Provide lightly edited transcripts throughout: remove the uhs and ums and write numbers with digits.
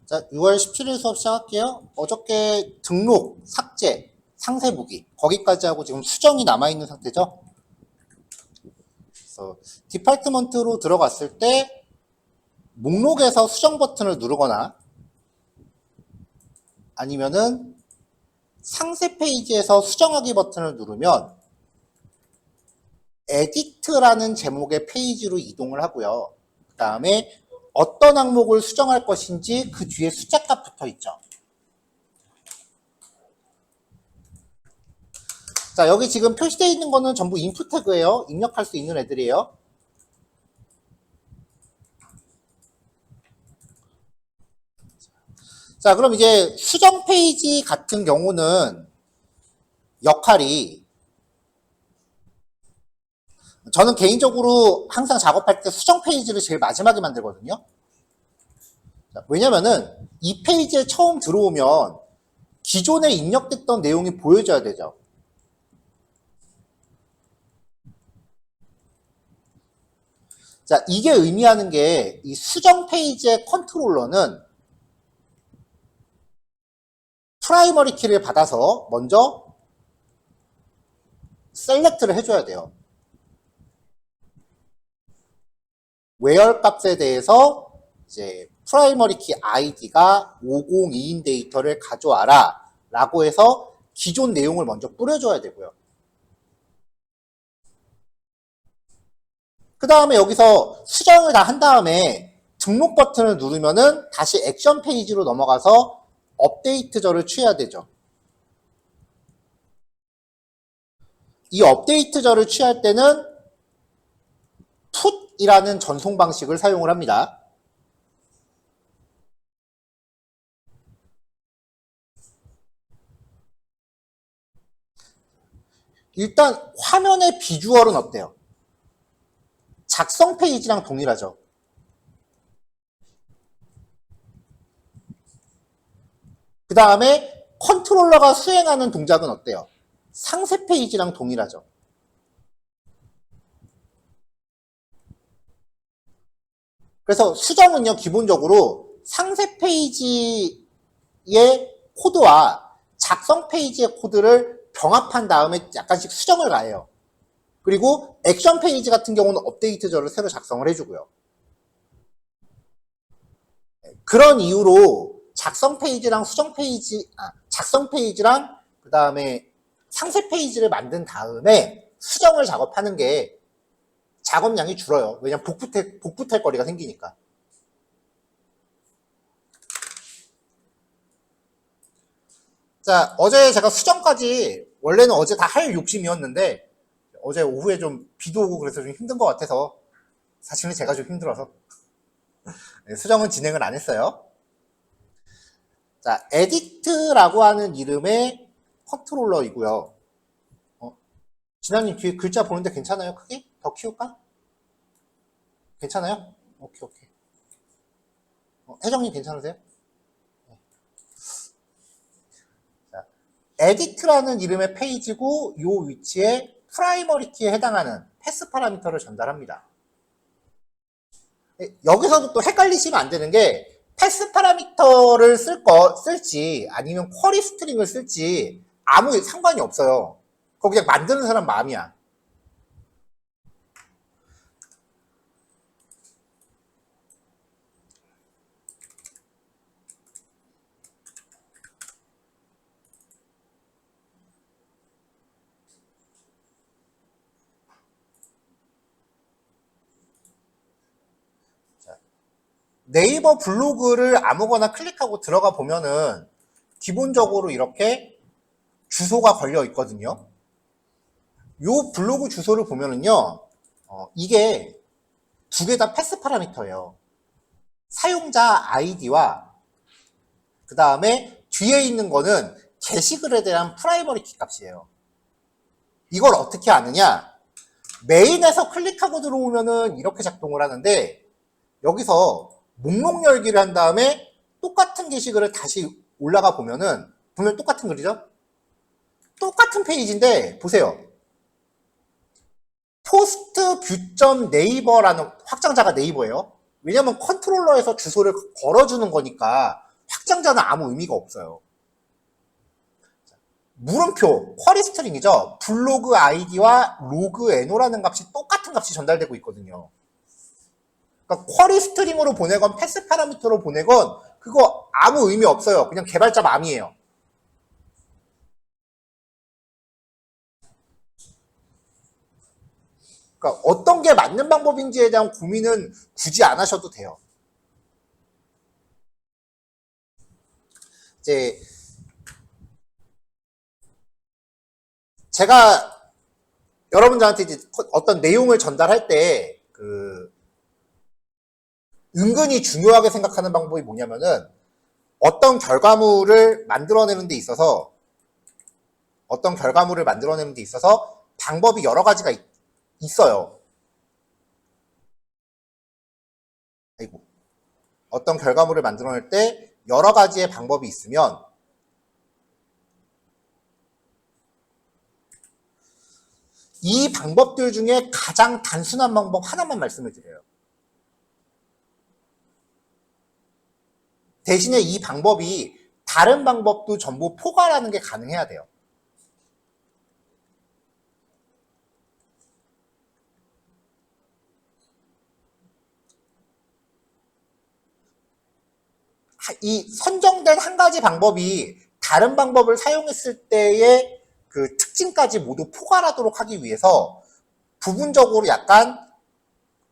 자, 6월 17일 수업 시작할게요. 어저께 등록, 삭제, 상세 보기 거기까지 하고 지금 수정이 남아있는 상태죠. 그래서 디파트먼트로 들어갔을 때 목록에서 수정 버튼을 누르거나 아니면은 상세 페이지에서 수정하기 버튼을 누르면 에디트라는 제목의 페이지로 이동을 하고요. 그 다음에 어떤 항목을 수정할 것인지 그 뒤에 숫자값 붙어 있죠. 자, 여기 지금 표시되어 있는 거는 전부 인풋 태그예요. 입력할 수 있는 애들이에요. 자, 그럼 이제 수정 페이지 같은 경우는 역할이 저는 개인적으로 항상 작업할 때 수정 페이지를 제일 마지막에 만들거든요. 자, 왜냐면은 이 페이지에 처음 들어오면 기존에 입력됐던 내용이 보여져야 되죠. 자, 이게 의미하는 게 이 수정 페이지의 컨트롤러는 프라이머리 키를 받아서 먼저 셀렉트를 해줘야 돼요. where 값에 대해서 이제 프라이머리 키 아이디가 502인 데이터를 가져와라 라고 해서 기존 내용을 먼저 뿌려줘야 되고요. 그 다음에 여기서 수정을 다 한 다음에 등록 버튼을 누르면은 다시 액션 페이지로 넘어가서 업데이트절을 취해야 되죠. 이 업데이트절을 취할 때는 put이라는 전송 방식을 사용을 합니다. 일단 화면의 비주얼은 어때요? 작성 페이지랑 동일하죠. 그 다음에 컨트롤러가 수행하는 동작은 어때요? 상세 페이지랑 동일하죠. 그래서 수정은요, 기본적으로 상세 페이지의 코드와 작성 페이지의 코드를 병합한 다음에 약간씩 수정을 가해요. 그리고 액션 페이지 같은 경우는 업데이트절을 새로 작성을 해주고요. 그런 이유로 작성 페이지랑 작성 페이지랑 그 다음에 상세 페이지를 만든 다음에 수정을 작업하는 게 작업량이 줄어요. 왜냐면 복붙할 거리가 생기니까. 자, 어제 제가 수정까지 원래는 어제 다 할 욕심이었는데 어제 오후에 좀 비도 오고 그래서 좀 힘든 것 같아서 사실은 제가 좀 힘들어서 수정은 진행을 안 했어요. 자, 에디트라고 하는 이름의 컨트롤러이고요. 진아님 뒤에 글자 보는데 괜찮아요? 크게? 더 키울까? 괜찮아요? 오케이, 오케이. 혜정님 괜찮으세요? 자, 에디트라는 이름의 페이지고 요 위치에 프라이머리 키에 해당하는 패스 파라미터를 전달합니다. 여기서도 또 헷갈리시면 안 되는 게 패스 파라미터를 쓸지 아니면 쿼리 스트링을 쓸지 아무 상관이 없어요. 그거 그냥 만드는 사람 마음이야. 네이버 블로그를 아무거나 클릭하고 들어가 보면은 기본적으로 이렇게 주소가 걸려 있거든요. 요 블로그 주소를 보면은요, 이게 두 개 다 패스 파라미터예요. 사용자 아이디와 그 다음에 뒤에 있는 거는 게시글에 대한 프라이머리 키 값이에요. 이걸 어떻게 아느냐? 메인에서 클릭하고 들어오면은 이렇게 작동을 하는데 여기서 목록 열기를 한 다음에 똑같은 게시글을 다시 올라가 보면은 보면 똑같은 글이죠? 똑같은 페이지인데 보세요. 포스트 뷰 네이버라는 확장자가 네이버예요. 왜냐면 컨트롤러에서 주소를 걸어주는 거니까 특정자는 아무 의미가 없어요. 물음표, 쿼리 스트링이죠. 블로그 아이디와 로그 NO라는 값이 똑같은 값이 전달되고 있거든요. 그러니까 쿼리 스트링으로 보내건 패스 파라미터로 보내건 그거 아무 의미 없어요. 그냥 개발자 맘이에요. 그러니까 어떤 게 맞는 방법인지에 대한 고민은 굳이 안 하셔도 돼요. 이제 제가 여러분들한테 이제 어떤 내용을 전달할 때 은근히 중요하게 생각하는 방법이 뭐냐면은 어떤 결과물을 만들어내는 데 있어서 방법이 여러 가지가 있어요. 아이고. 어떤 결과물을 만들어낼 때 여러 가지의 방법이 있으면 이 방법들 중에 가장 단순한 방법 하나만 말씀을 드려요. 대신에 이 방법이 다른 방법도 전부 포괄하는 게 가능해야 돼요. 이 선정된 한 가지 방법이 다른 방법을 사용했을 때의 그 특징까지 모두 포괄하도록 하기 위해서 부분적으로 약간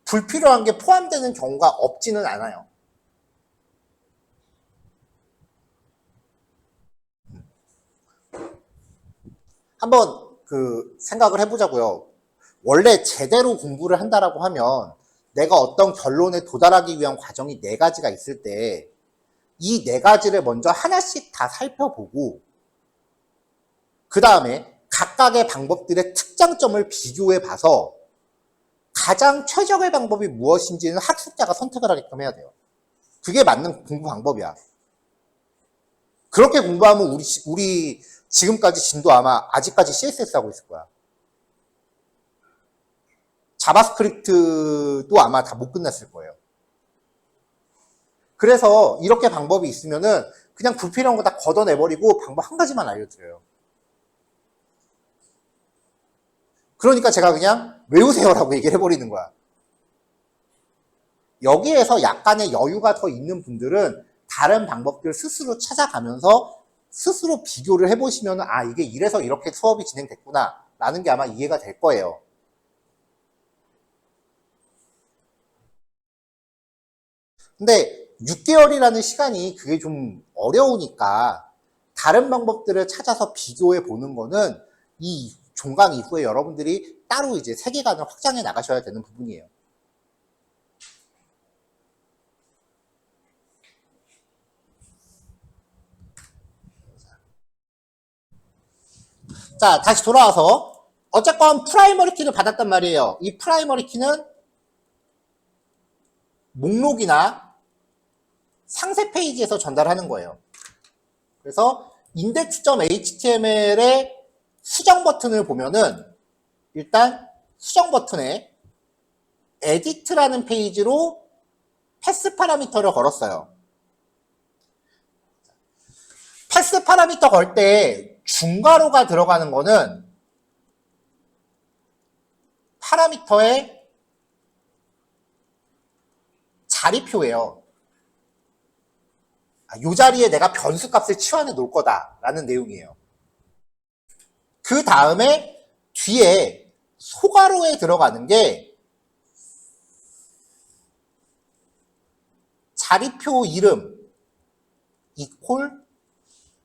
불필요한 게 포함되는 경우가 없지는 않아요. 한번 생각을 해보자고요. 원래 제대로 공부를 한다라고 하면 내가 어떤 결론에 도달하기 위한 과정이 4가지가 있을 때 이 4가지를 먼저 하나씩 다 살펴보고 그 다음에 각각의 방법들의 특장점을 비교해 봐서 가장 최적의 방법이 무엇인지는 학습자가 선택을 하게끔 해야 돼요. 그게 맞는 공부 방법이야. 그렇게 공부하면 우리 지금까지 진도 아마 아직까지 CSS 하고 있을 거야. 자바스크립트도 아마 다 못 끝났을 거예요. 그래서 이렇게 방법이 있으면은 그냥 불필요한 거 다 걷어내버리고 방법 한 가지만 알려드려요. 그러니까 제가 그냥 외우세요라고 얘기를 해버리는 거야. 여기에서 약간의 여유가 더 있는 분들은 다른 방법들 스스로 찾아가면서 스스로 비교를 해보시면 아 이게 이래서 이렇게 수업이 진행됐구나 라는 게 아마 이해가 될 거예요. 근데 6개월이라는 시간이 그게 좀 어려우니까 다른 방법들을 찾아서 비교해 보는 거는 이 종강 이후에 여러분들이 따로 이제 세계관을 확장해 나가셔야 되는 부분이에요. 자, 다시 돌아와서 어쨌건 프라이머리 키를 받았단 말이에요. 이 프라이머리 키는 목록이나 상세 페이지에서 전달하는 거예요. 그래서 index.html의 수정 버튼을 보면은 일단 수정 버튼에 edit라는 페이지로 패스 파라미터를 걸었어요. 패스 파라미터 걸 때 중괄호가 들어가는 거는 파라미터의 자리표예요. 이 자리에 내가 변수 값을 치환해 놓을 거다라는 내용이에요. 그 다음에 뒤에 소괄호에 들어가는 게 자리표 이름 이퀄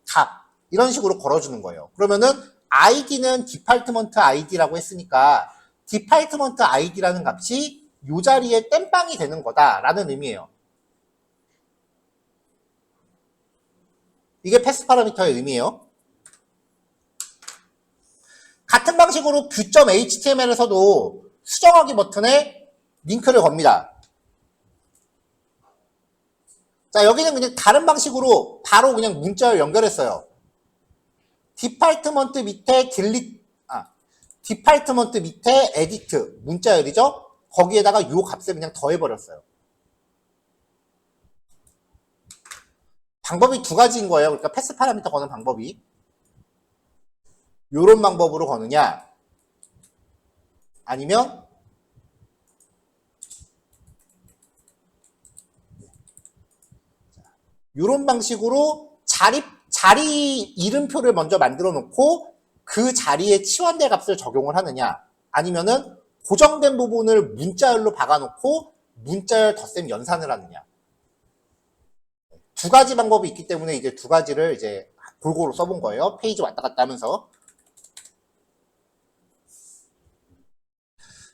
값 이런 식으로 걸어주는 거예요. 그러면은 id는 디파트먼트 id라고 했으니까 디파트먼트 id라는 값이 이 자리에 땜빵이 되는 거다라는 의미예요. 이게 패스 파라미터의 의미예요. 같은 방식으로 view.html에서도 수정하기 버튼에 링크를 겁니다. 자, 여기는 그냥 다른 방식으로 바로 그냥 문자를 연결했어요. 디파트먼트 밑에 디파트먼트 밑에 에디트 문자열이죠? 거기에다가 요 값을 그냥 더해버렸어요. 방법이 두 가지인 거예요. 그러니까 패스 파라미터 거는 방법이. 요런 방법으로 거느냐, 아니면 요런 방식으로 자리 이름표를 먼저 만들어 놓고 그 자리에 치환대 값을 적용을 하느냐, 아니면은 고정된 부분을 문자열로 박아놓고 문자열 덧셈 연산을 하느냐. 두 가지 방법이 있기 때문에 이제 두 가지를 이제 골고루 써본 거예요. 페이지 왔다 갔다 하면서.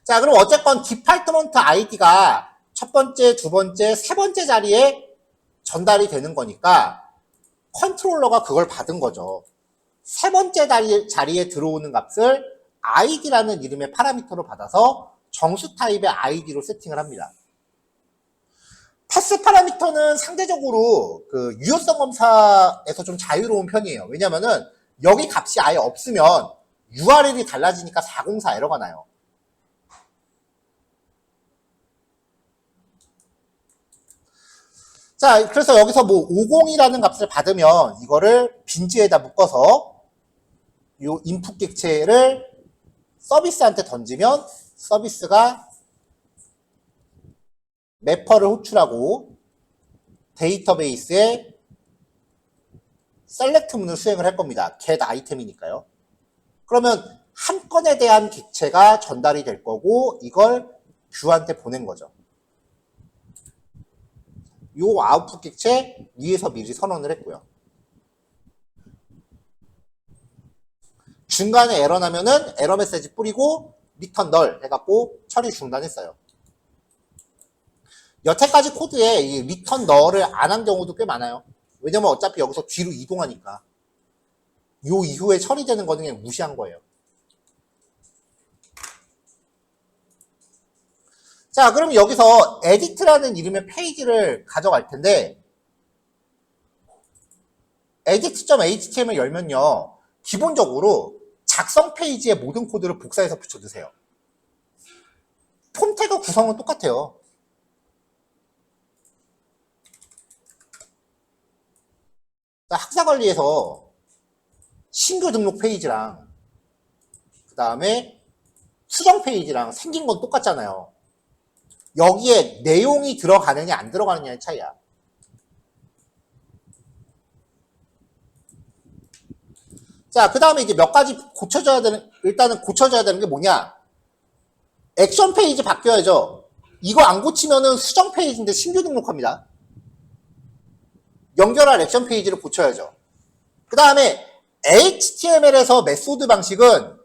자, 그럼 어쨌건 디파트먼트 아이디가 첫 번째, 두 번째, 세 번째 자리에 전달이 되는 거니까 컨트롤러가 그걸 받은 거죠. 세 번째 자리에 들어오는 값을 id라는 이름의 파라미터로 받아서 정수 타입의 id로 세팅을 합니다. 패스 파라미터는 상대적으로 그 유효성 검사에서 좀 자유로운 편이에요. 왜냐면은 여기 값이 아예 없으면 URL이 달라지니까 404 에러가 나요. 자, 그래서 여기서 뭐 50이라는 값을 받으면 이거를 빈지에다 묶어서 요 인풋 객체를 서비스한테 던지면 서비스가 매퍼를 호출하고 데이터베이스에 셀렉트문을 수행을 할 겁니다. get 아이템이니까요. 그러면 한 건에 대한 객체가 전달이 될 거고 이걸 뷰한테 보낸 거죠. 요 아웃풋 객체 위에서 미리 선언을 했고요. 중간에 에러 나면은 에러 메시지 뿌리고 리턴 널 해갖고 처리 중단했어요. 여태까지 코드에 이 리턴 널을 안 한 경우도 꽤 많아요. 왜냐면 어차피 여기서 뒤로 이동하니까. 요 이후에 처리되는 거는 그냥 무시한 거예요. 자, 그럼 여기서 edit라는 이름의 페이지를 가져갈 텐데 edit.html 열면요. 기본적으로 작성 페이지의 모든 코드를 복사해서 붙여주세요. 폼 태그 구성은 똑같아요. 학사관리에서 신규 등록 페이지랑 그 다음에 수정 페이지랑 생긴 건 똑같잖아요. 여기에 내용이 들어가느냐 안 들어가느냐의 차이야. 자, 그 다음에 이제 몇 가지 고쳐줘야 되는, 일단은 고쳐줘야 되는 게 뭐냐. 액션 페이지 바뀌어야죠. 이거 안 고치면은 수정 페이지인데 신규 등록합니다. 연결할 액션 페이지를 고쳐야죠. 그 다음에 HTML에서 메소드 방식은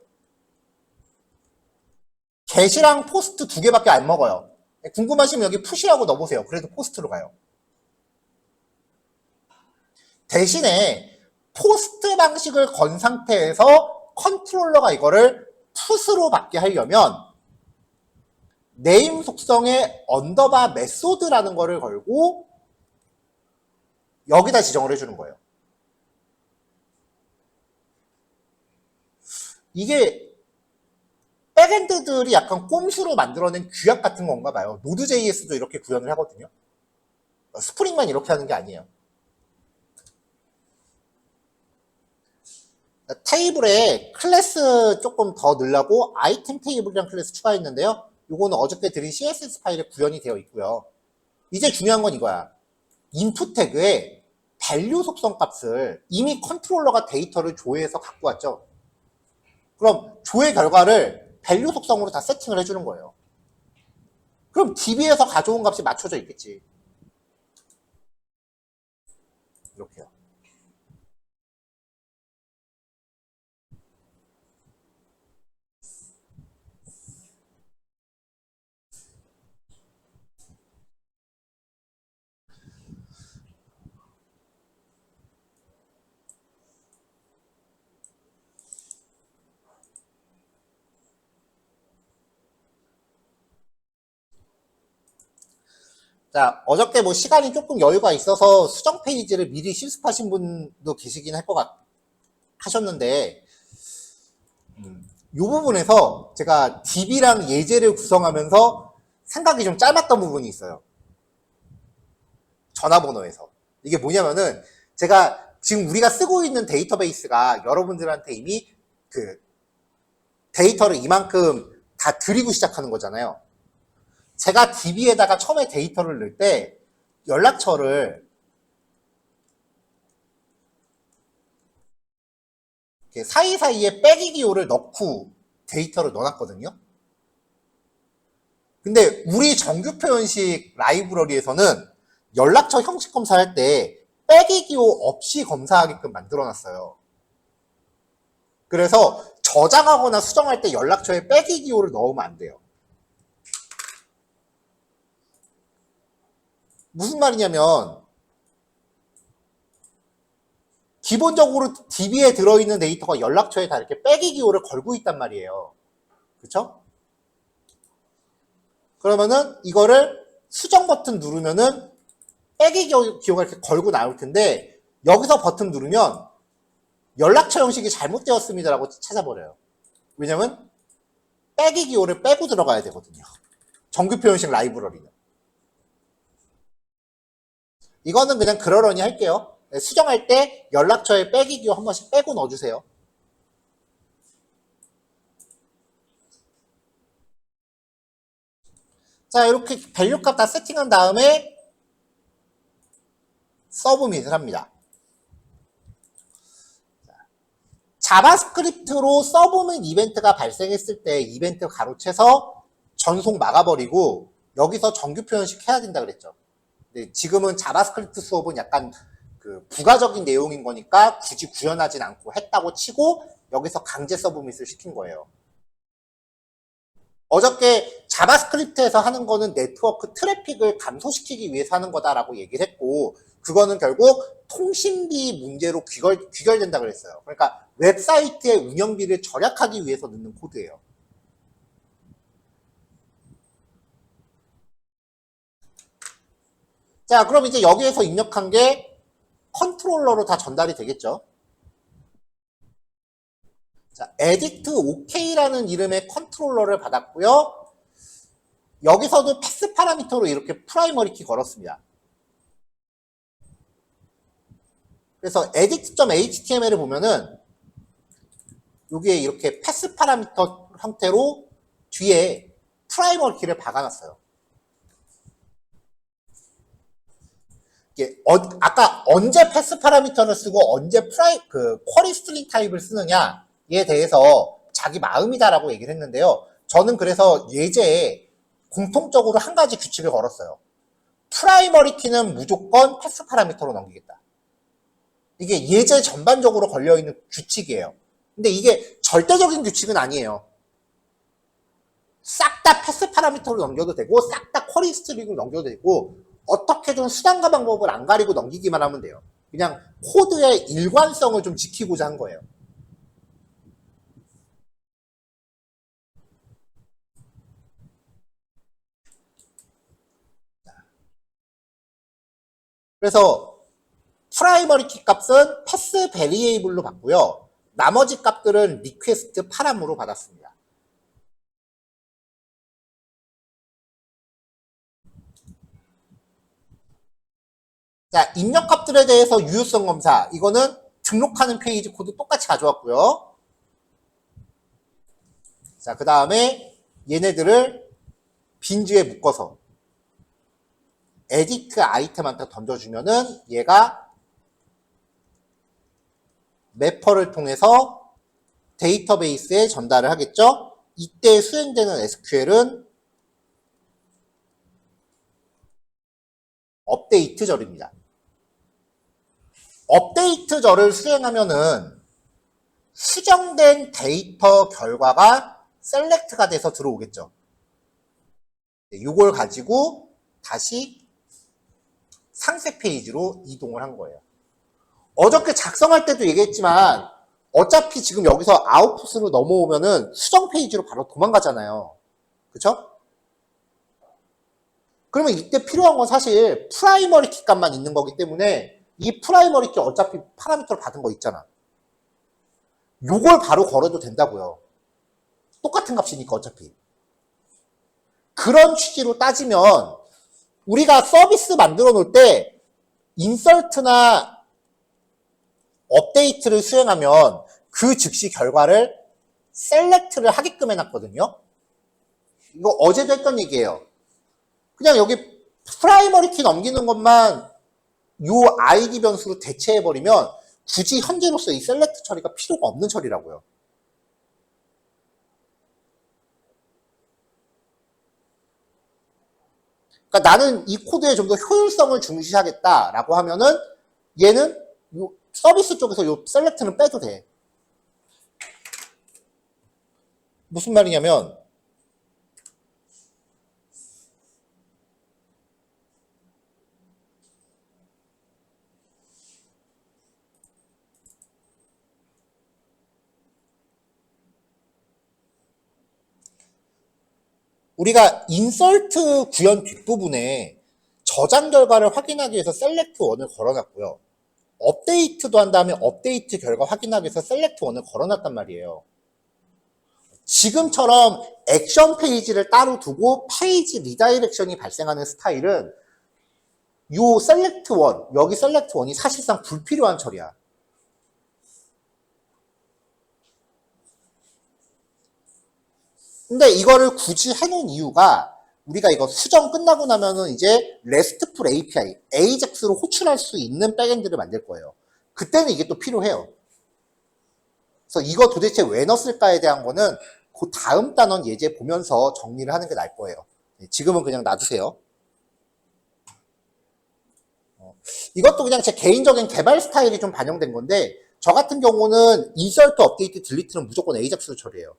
get이랑 포스트 두 개밖에 안 먹어요. 궁금하시면 여기 푸시라고 넣어보세요. 그래도 포스트로 가요. 대신에 포스트 방식을 건 상태에서 컨트롤러가 이거를 풋으로 받게 하려면 네임 속성에 언더바 메소드라는 거를 걸고 여기다 지정을 해주는 거예요. 이게 백엔드들이 약간 꼼수로 만들어낸 규약 같은 건가 봐요. 노드.js도 이렇게 구현을 하거든요. 스프링만 이렇게 하는 게 아니에요. 테이블에 클래스 조금 더 넣으려고 아이템 테이블이라는 클래스 추가했는데요. 이거는 어저께 드린 CSS 파일에 구현이 되어 있고요. 이제 중요한 건 이거야. 인풋 태그에 밸류 속성 값을 이미 컨트롤러가 데이터를 조회해서 갖고 왔죠. 그럼 조회 결과를 밸류 속성으로 다 세팅을 해주는 거예요. 그럼 DB에서 가져온 값이 맞춰져 있겠지. 이렇게요. 자, 어저께 뭐 시간이 조금 여유가 있어서 수정 페이지를 미리 실습하신 분도 계시긴 할 것 하셨는데, 이 부분에서 제가 DB랑 예제를 구성하면서 생각이 좀 짧았던 부분이 있어요. 전화번호에서. 이게 뭐냐면은, 제가 지금 우리가 쓰고 있는 데이터베이스가 여러분들한테 이미 그 데이터를 이만큼 다 드리고 시작하는 거잖아요. 제가 DB에다가 처음에 데이터를 넣을 때 연락처를 사이사이에 빼기 기호를 넣고 데이터를 넣어놨거든요. 근데 우리 정규 표현식 라이브러리에서는 연락처 형식 검사할 때 빼기 기호 없이 검사하게끔 만들어놨어요. 그래서 저장하거나 수정할 때 연락처에 빼기 기호를 넣으면 안 돼요. 무슨 말이냐면 기본적으로 DB에 들어있는 데이터가 연락처에 다 이렇게 빼기 기호를 걸고 있단 말이에요. 그쵸? 그러면은 이거를 수정 버튼 누르면은 빼기 기호가 이렇게 걸고 나올 텐데 여기서 버튼 누르면 연락처 형식이 잘못되었습니다라고 찾아버려요. 왜냐면 빼기 기호를 빼고 들어가야 되거든요. 정규 표현식 라이브러리는. 이거는 그냥 그러려니 할게요. 수정할 때 연락처에 빼기 기호 한 번씩 빼고 넣어주세요. 자, 이렇게 밸류 값 다 세팅한 다음에 서브밋을 합니다. 자바스크립트로 서브밋 이벤트가 발생했을 때 이벤트 가로채서 전송 막아버리고 여기서 정규 표현식 해야 된다 그랬죠. 근데 지금은 자바스크립트 수업은 약간 그 부가적인 내용인 거니까 굳이 구현하진 않고 했다고 치고 여기서 강제 서브밋을 시킨 거예요. 어저께 자바스크립트에서 하는 거는 네트워크 트래픽을 감소시키기 위해서 하는 거다라고 얘기를 했고 그거는 결국 통신비 문제로 귀결된다 그랬어요. 그러니까 웹사이트의 운영비를 절약하기 위해서 넣는 코드예요. 자, 그럼 이제 여기에서 입력한 게 컨트롤러로 다 전달이 되겠죠. 자, edit ok라는 이름의 컨트롤러를 받았고요. 여기서도 패스 파라미터로 이렇게 프라이머리 키 걸었습니다. 그래서 edit.html을 보면은 여기에 이렇게 패스 파라미터 형태로 뒤에 프라이머리 키를 박아놨어요. 이게 아까 언제 패스 파라미터를 쓰고 언제 쿼리 스트링 타입을 쓰느냐에 대해서 자기 마음이다라고 얘기를 했는데요. 저는 그래서 예제에 공통적으로 한 가지 규칙을 걸었어요. 프라이머리 키는 무조건 패스 파라미터로 넘기겠다. 이게 예제 전반적으로 걸려있는 규칙이에요. 근데 이게 절대적인 규칙은 아니에요. 싹 다 패스 파라미터로 넘겨도 되고 싹 다 쿼리 스트링을 넘겨도 되고 어떻게든 수단과 방법을 안 가리고 넘기기만 하면 돼요. 그냥 코드의 일관성을 좀 지키고자 한 거예요. 그래서 프라이머리 키 값은 패스 베리에이블로 받고요. 나머지 값들은 리퀘스트 파람으로 받았습니다. 자, 입력 값들에 대해서 유효성 검사. 이거는 등록하는 페이지 코드 똑같이 가져왔고요. 자, 그 다음에 얘네들을 빈즈에 묶어서 에디트 아이템한테 던져주면은 얘가 매퍼를 통해서 데이터베이스에 전달을 하겠죠. 이때 수행되는 SQL은 업데이트절입니다. 업데이트절을 수행하면은 수정된 데이터 결과가 셀렉트가 돼서 들어오겠죠. 이걸 가지고 다시 상세 페이지로 이동을 한 거예요. 어저께 작성할 때도 얘기했지만 어차피 지금 여기서 아웃풋으로 넘어오면은 수정 페이지로 바로 도망가잖아요. 그쵸? 그러면 이때 필요한 건 사실 프라이머리 키 값만 있는 거기 때문에 이 프라이머리 키 어차피 파라미터를 받은 거 있잖아. 요걸 바로 걸어도 된다고요. 똑같은 값이니까 어차피. 그런 취지로 따지면 우리가 서비스 만들어 놓을 때 인설트나 업데이트를 수행하면 그 즉시 결과를 셀렉트를 하게끔 해놨거든요. 이거 어제도 했던 얘기예요. 그냥 여기 프라이머리 키 넘기는 것만 요 id 변수로 대체해버리면 굳이 현재로서 이 셀렉트 처리가 필요가 없는 처리라고요. 그러니까 나는 이 코드에 좀 더 효율성을 중시하겠다라고 하면은 얘는 요 서비스 쪽에서 요 셀렉트는 빼도 돼. 무슨 말이냐면 우리가 인설트 구현 뒷부분에 저장 결과를 확인하기 위해서 셀렉트 1을 걸어놨고요. 업데이트도 한 다음에 업데이트 결과 확인하기 위해서 셀렉트 1을 걸어놨단 말이에요. 지금처럼 액션 페이지를 따로 두고 페이지 리다이렉션이 발생하는 스타일은 요 셀렉트 1, 여기 셀렉트 1이 사실상 불필요한 처리야. 근데 이거를 굳이 해놓은 이유가 우리가 이거 수정 끝나고 나면은 이제 RESTful API, AJAX로 호출할 수 있는 백엔드를 만들 거예요. 그때는 이게 또 필요해요. 그래서 이거 도대체 왜 넣었을까에 대한 거는 그 다음 단원 예제 보면서 정리를 하는 게 나을 거예요. 지금은 그냥 놔두세요. 이것도 그냥 제 개인적인 개발 스타일이 좀 반영된 건데 저 같은 경우는 인서트, 업데이트, 딜리트는 무조건 AJAX로 처리해요.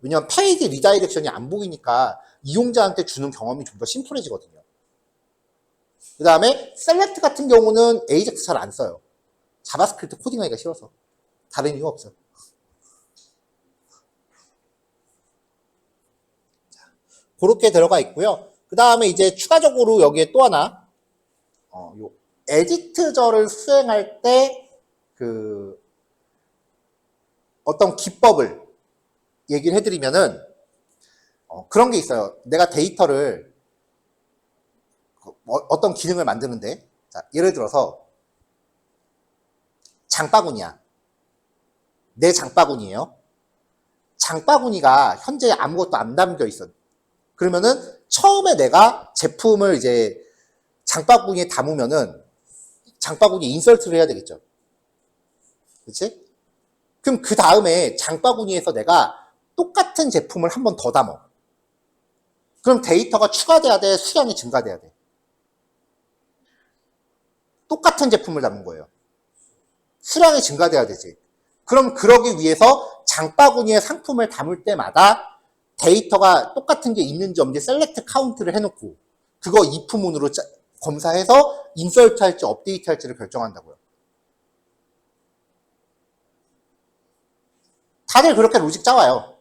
왜냐면 페이지 리다이렉션이 안 보이니까 이용자한테 주는 경험이 좀 더 심플해지거든요. 그 다음에 셀렉트 같은 경우는 AJAX 잘 안 써요. 자바스크립트 코딩하기가 싫어서. 다른 이유가 없어요. 그렇게 들어가 있고요. 그 다음에 이제 추가적으로 여기에 또 하나 요 에디트절을 수행할 때 그 어떤 기법을 얘기를 해드리면은 그런 게 있어요. 내가 데이터를 어떤 기능을 만드는데 자, 예를 들어서 장바구니야. 내 장바구니예요. 장바구니가 현재 아무것도 안 담겨 있어. 그러면은 처음에 내가 제품을 이제 장바구니에 담으면은 장바구니에 인설트를 해야 되겠죠. 그렇지? 그럼 그 다음에 장바구니에서 내가 똑같은 제품을 한 번 더 담어. 그럼 데이터가 추가돼야 돼? 수량이 증가돼야 돼? 똑같은 제품을 담은 거예요. 수량이 증가돼야 되지. 그럼 그러기 위해서 장바구니에 상품을 담을 때마다 데이터가 똑같은 게 있는지 없는지 셀렉트 카운트를 해놓고 그거 if문으로 검사해서 인설트 할지 업데이트 할지를 결정한다고요. 다들 그렇게 로직 짜와요.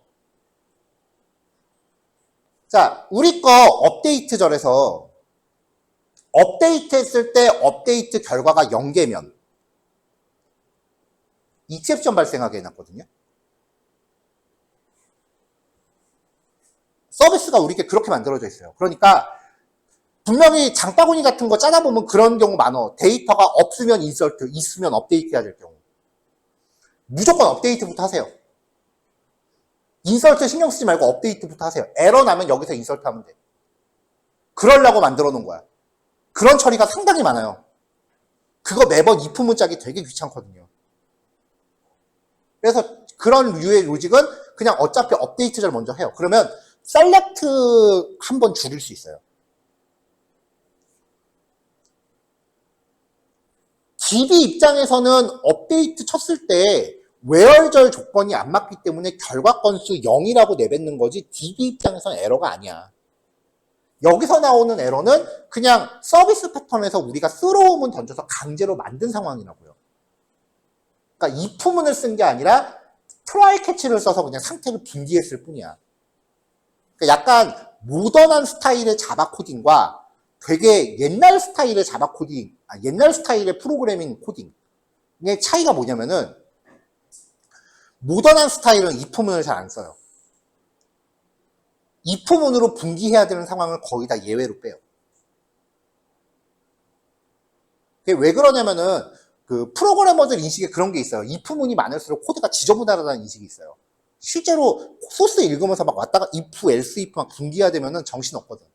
자, 우리 거 업데이트절에서 업데이트 했을 때 업데이트 결과가 0개면 익셉션 발생하게 해놨거든요. 서비스가 우리게 그렇게 만들어져 있어요. 그러니까 분명히 장바구니 같은 거 짜다 보면 그런 경우 많어. 데이터가 없으면 인설트, 있으면 업데이트 해야 될 경우. 무조건 업데이트부터 하세요. 인설트 신경 쓰지 말고 업데이트부터 하세요. 에러 나면 여기서 인설트 하면 돼. 그러려고 만들어 놓은 거야. 그런 처리가 상당히 많아요. 그거 매번 if문 짜기 되게 귀찮거든요. 그래서 그런 류의 로직은 그냥 어차피 업데이트를 먼저 해요. 그러면 셀렉트 한번 줄일 수 있어요. DB 입장에서는 업데이트 쳤을 때 외월절 조건이 안 맞기 때문에 결과 건수 0이라고 내뱉는 거지 DB 입장에서는 에러가 아니야. 여기서 나오는 에러는 그냥 서비스 패턴에서 우리가 스로우문 던져서 강제로 만든 상황이라고요. 그러니까 if문을 쓴 게 아니라 트라이 캐치를 써서 그냥 상태를 빈기했을 뿐이야. 그러니까 약간 모던한 스타일의 자바 코딩과 되게 옛날 스타일의 자바 코딩, 옛날 스타일의 프로그래밍 코딩의 차이가 뭐냐면은 모던한 스타일은 if문을 잘 안 써요. if문으로 분기해야 되는 상황을 거의 다 예외로 빼요. 그게 왜 그러냐면은 그 프로그래머들 인식에 그런 게 있어요. if문이 많을수록 코드가 지저분하다는 인식이 있어요. 실제로 소스 읽으면서 막 왔다가 if, else, if 막 분기화되면은 정신없거든.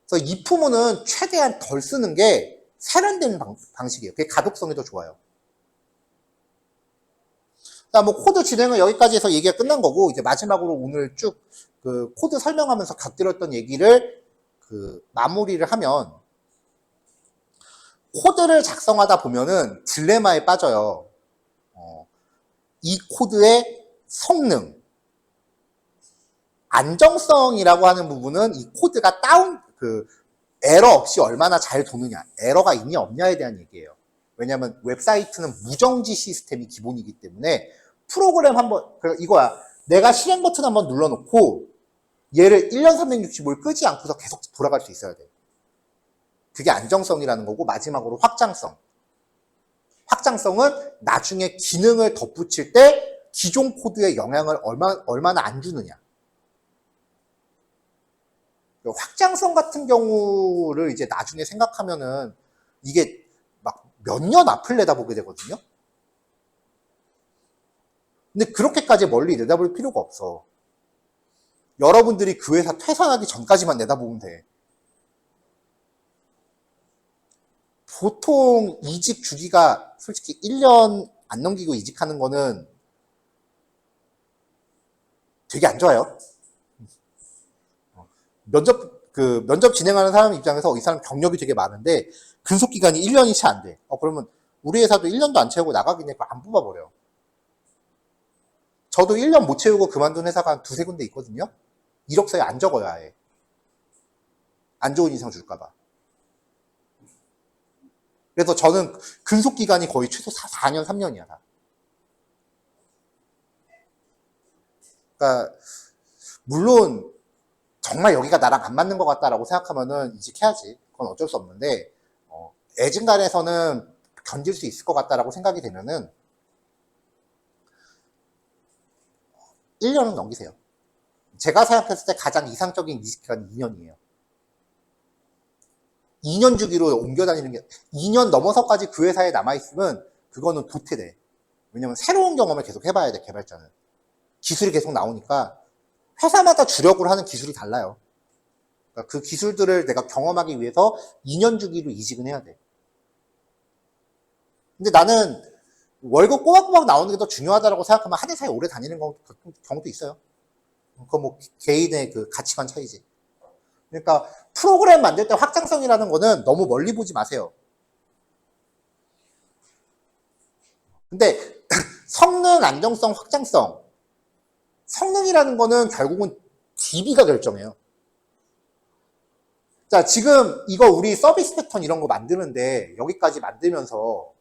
그래서 if문은 최대한 덜 쓰는 게 세련된 방식이에요. 그게 가독성이 더 좋아요. 뭐 코드 진행은 여기까지 해서 얘기가 끝난 거고, 이제 마지막으로 오늘 쭉 그 코드 설명하면서 곁들였던 얘기를 그 마무리를 하면, 코드를 작성하다 보면은 딜레마에 빠져요. 이 코드의 성능, 안정성이라고 하는 부분은 이 코드가 에러 없이 얼마나 잘 도느냐, 에러가 있냐 없냐에 대한 얘기예요. 왜냐하면 웹사이트는 무정지 시스템이 기본이기 때문에 프로그램 이거야. 내가 실행 버튼 한번 눌러놓고 얘를 1년 365일 끄지 않고서 계속 돌아갈 수 있어야 돼. 그게 안정성이라는 거고, 마지막으로 확장성. 확장성은 나중에 기능을 덧붙일 때 기존 코드의 영향을 얼마나 안 주느냐. 확장성 같은 경우를 이제 나중에 생각하면은 이게 막 몇 년 앞을 내다보게 되거든요. 근데 그렇게까지 멀리 내다볼 필요가 없어. 여러분들이 그 회사 퇴사하기 전까지만 내다보면 돼. 보통 이직 주기가 솔직히 1년 안 넘기고 이직하는 거는 되게 안 좋아요. 면접 진행하는 사람 입장에서 이 사람 경력이 되게 많은데 근속 기간이 1년이 채 안 돼. 그러면 우리 회사도 1년도 안 채우고 나가긴 해. 안 뽑아버려. 저도 1년 못 채우고 그만둔 회사가 한 두세 군데 있거든요. 이력서에 안 적어요, 아예. 안 좋은 인상 줄까봐. 그래서 저는 근속 기간이 거의 최소 4년, 3년이야, 다. 그러니까 물론 정말 여기가 나랑 안 맞는 것 같다라고 생각하면은 이직해야지. 그건 어쩔 수 없는데, 애진간에서는 견딜 수 있을 것 같다라고 생각이 되면은 1년은 넘기세요. 제가 생각했을 때 가장 이상적인 이직 기간이 2년이에요. 2년 주기로 옮겨 다니는 게, 2년 넘어서까지 그 회사에 남아있으면 그거는 도태돼. 왜냐면 새로운 경험을 계속 해봐야 돼, 개발자는. 기술이 계속 나오니까 회사마다 주력으로 하는 기술이 달라요. 그러니까 그 기술들을 내가 경험하기 위해서 2년 주기로 이직은 해야 돼. 근데 나는 월급 꼬박꼬박 나오는 게 더 중요하다고 생각하면 한 회사에 오래 다니는 경우도 있어요. 그건 뭐 개인의 그 가치관 차이지. 그러니까 프로그램 만들 때 확장성이라는 거는 너무 멀리 보지 마세요. 근데 성능, 안정성, 확장성. 성능이라는 거는 결국은 DB가 결정해요. 자, 지금 이거 우리 서비스 패턴 이런 거 만드는데 여기까지 만들면서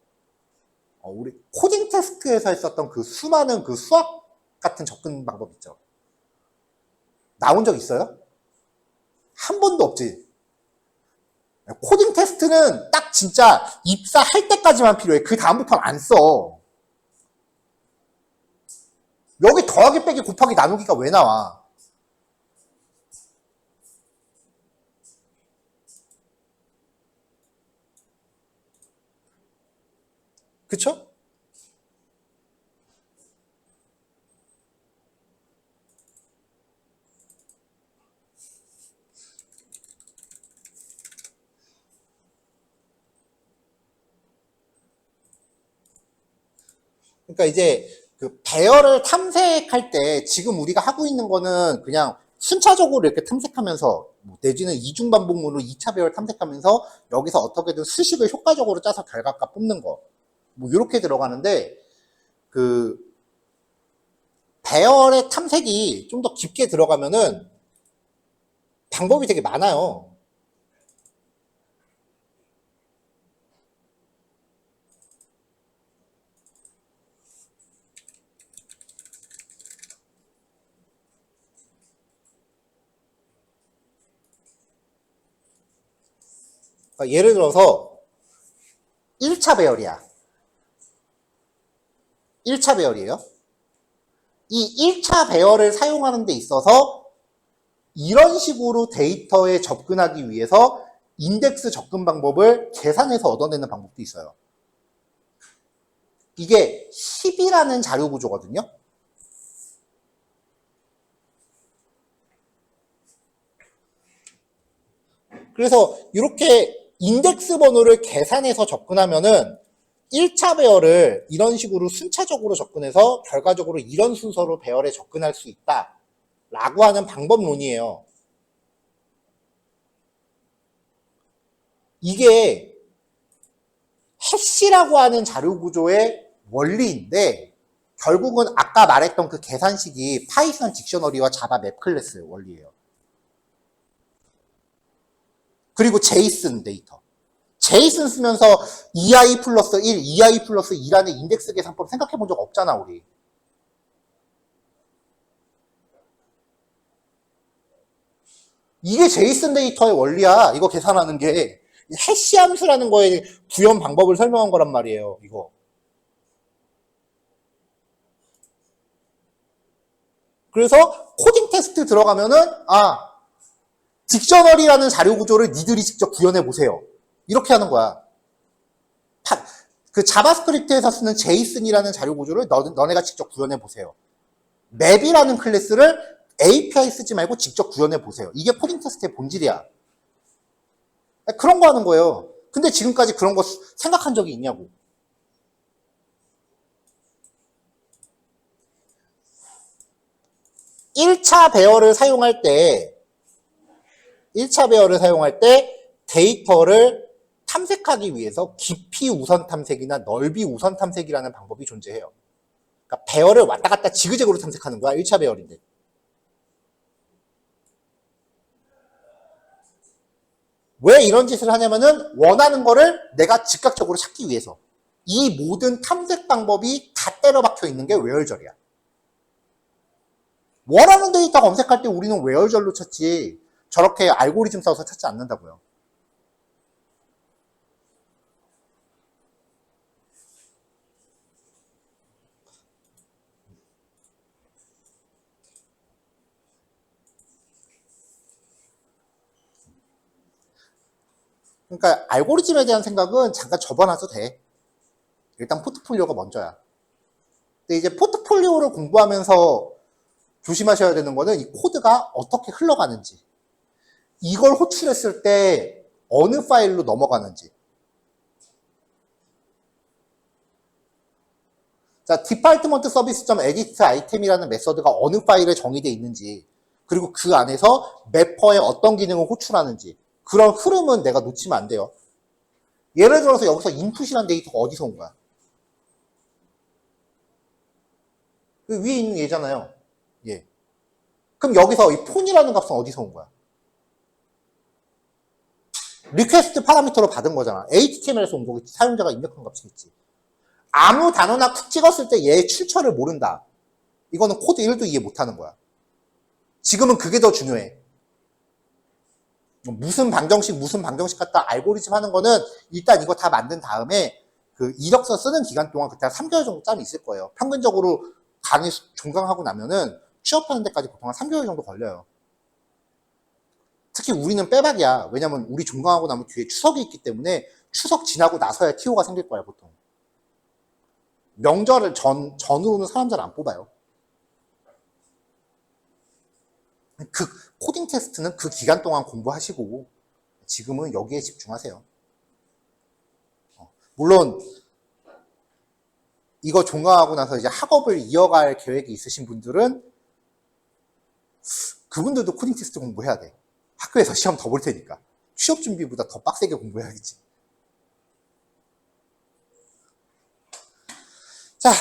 우리 코딩 테스트에서 했었던 그 수많은 그 수학 같은 접근 방법 있죠. 나온 적 있어요? 한 번도 없지. 코딩 테스트는 딱 진짜 입사할 때까지만 필요해. 그 다음부터는 안 써. 여기 더하기 빼기 곱하기 나누기가 왜 나와? 그쵸? 그러니까 이제 그 배열을 탐색할 때 지금 우리가 하고 있는 거는 그냥 순차적으로 이렇게 탐색하면서 내지는 이중 반복문으로 2차 배열 탐색하면서 여기서 어떻게든 수식을 효과적으로 짜서 결과값 뽑는 거. 뭐 이렇게 들어가는데 그 배열의 탐색이 좀 더 깊게 들어가면은 방법이 되게 많아요. 그러니까 예를 들어서 1차 배열이야. 1차 배열이에요. 이 1차 배열을 사용하는 데 있어서 이런 식으로 데이터에 접근하기 위해서 인덱스 접근 방법을 계산해서 얻어내는 방법도 있어요. 이게 10이라는 자료 구조거든요. 그래서 이렇게 인덱스 번호를 계산해서 접근하면은 1차 배열을 이런 식으로 순차적으로 접근해서 결과적으로 이런 순서로 배열에 접근할 수 있다 라고 하는 방법론이에요. 이게 해시라고 하는 자료 구조의 원리인데 결국은 아까 말했던 그 계산식이 파이썬 딕셔너리와 자바 맵 클래스의 원리예요. 그리고 제이슨 데이터. 제이슨 쓰면서 EI 플러스 1, EI 플러스 2라는 인덱스 계산법 생각해 본 적 없잖아, 우리. 이게 제이슨 데이터의 원리야. 이거 계산하는 게. 해시 함수라는 거에 구현 방법을 설명한 거란 말이에요, 이거. 그래서 코딩 테스트 들어가면은, 딕셔너리라는 자료 구조를 니들이 직접 구현해 보세요. 이렇게 하는 거야. 그 자바스크립트에서 쓰는 제이슨이라는 자료 구조를 너네가 직접 구현해 보세요. 맵이라는 클래스를 API 쓰지 말고 직접 구현해 보세요. 이게 코딩 테스트의 본질이야. 그런 거 하는 거예요. 근데 지금까지 그런 거 생각한 적이 있냐고. (1차) 배열을 사용할 때 1차 배열을 사용할 때 데이터를 탐색하기 위해서 깊이 우선 탐색이나 넓이 우선 탐색이라는 방법이 존재해요. 그러니까 배열을 왔다 갔다 지그재그로 탐색하는 거야. 1차 배열인데. 왜 이런 짓을 하냐면은 원하는 거를 내가 즉각적으로 찾기 위해서. 이 모든 탐색 방법이 다 때려 박혀 있는 게 외열절이야. 원하는 데이터 검색할 때 우리는 외열절로 찾지 저렇게 알고리즘 써서 찾지 않는다고요. 그러니까 알고리즘에 대한 생각은 잠깐 접어놔도 돼. 일단 포트폴리오가 먼저야. 근데 이제 포트폴리오를 공부하면서 조심하셔야 되는 거는 이 코드가 어떻게 흘러가는지, 이걸 호출했을 때 어느 파일로 넘어가는지. 자, department service.edit item이라는 메서드가 어느 파일에 정의되어 있는지, 그리고 그 안에서 매퍼에 어떤 기능을 호출하는지, 그런 흐름은 내가 놓치면 안 돼요. 예를 들어서 여기서 input이라는 데이터가 어디서 온 거야? 그 위에 있는 얘잖아요. 예. 그럼 여기서 이 폰이라는 값은 어디서 온 거야? 리퀘스트 파라미터로 받은 거잖아. HTML에서 온 거겠지. 사용자가 입력한 값이겠지. 아무 단어나 쿡 찍었을 때 얘의 출처를 모른다. 이거는 코드 1도 이해 못하는 거야. 지금은 그게 더 중요해. 무슨 방정식 갖다 알고리즘 하는 거는 일단 이거 다 만든 다음에 그 이력서 쓰는 기간 동안 그때 한 3개월 정도 짬이 있을 거예요. 평균적으로 강의 종강하고 나면은 취업하는 데까지 보통 한 3개월 정도 걸려요. 특히 우리는 빼박이야. 왜냐면 우리 종강하고 나면 뒤에 추석이 있기 때문에 추석 지나고 나서야 TO가 생길 거야, 보통. 명절을 전으로는 사람 잘 안 뽑아요. 그 코딩 테스트는 그 기간 동안 공부하시고 지금은 여기에 집중하세요. 물론 이거 종강하고 나서 이제 학업을 이어갈 계획이 있으신 분들은 그분들도 코딩 테스트 공부해야 돼. 학교에서 시험 더 볼 테니까. 취업 준비보다 더 빡세게 공부해야겠지. 자,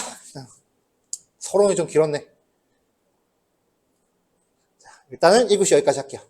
서론이 좀 길었네. 자, 일단은 1교시 여기까지 할게요.